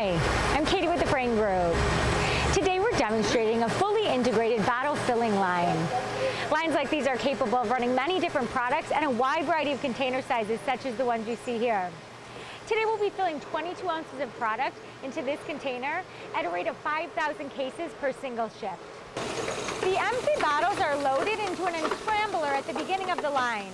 Hi, I'm Katie with the Frain Group. Today we're demonstrating a fully integrated bottle filling line. Lines like these are capable of running many different products and a wide variety of container sizes such as the ones you see here. Today we'll be filling 22 ounces of product into this container at a rate of 5,000 cases per single shift. The empty bottles are loaded into an unscrambler at the beginning of the line.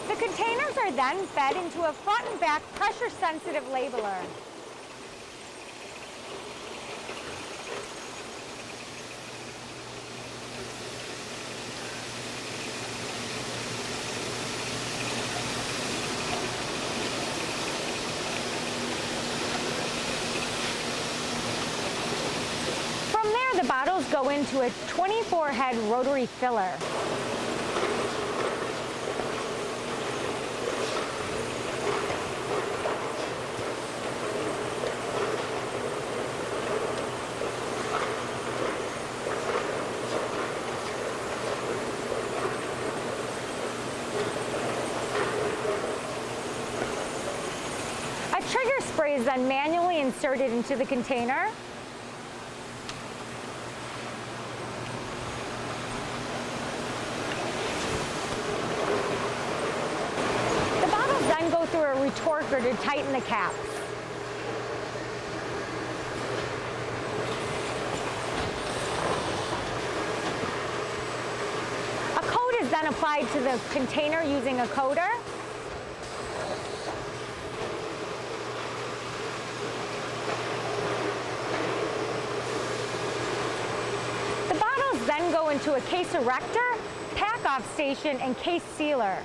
The containers are then fed into a front and back pressure-sensitive labeler. From there, the bottles go into a 24-head rotary filler. A trigger spray is then manually inserted into the container. The bottles then go through a retorquer to tighten the caps. A coat is then applied to the container using a coater. Then go into a case erector, pack-off station, and case sealer.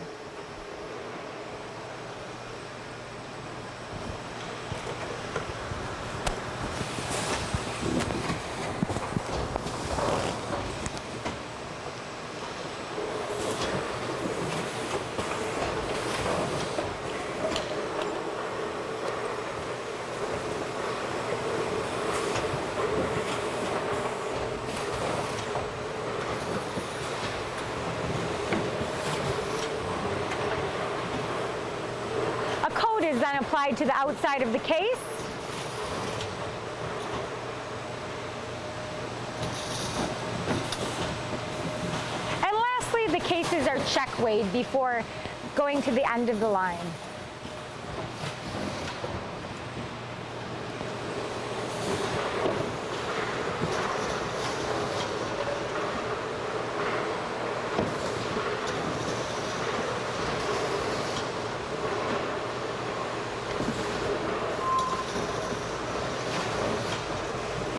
Is then applied to the outside of the case. And lastly, the cases are check weighed before going to the end of the line.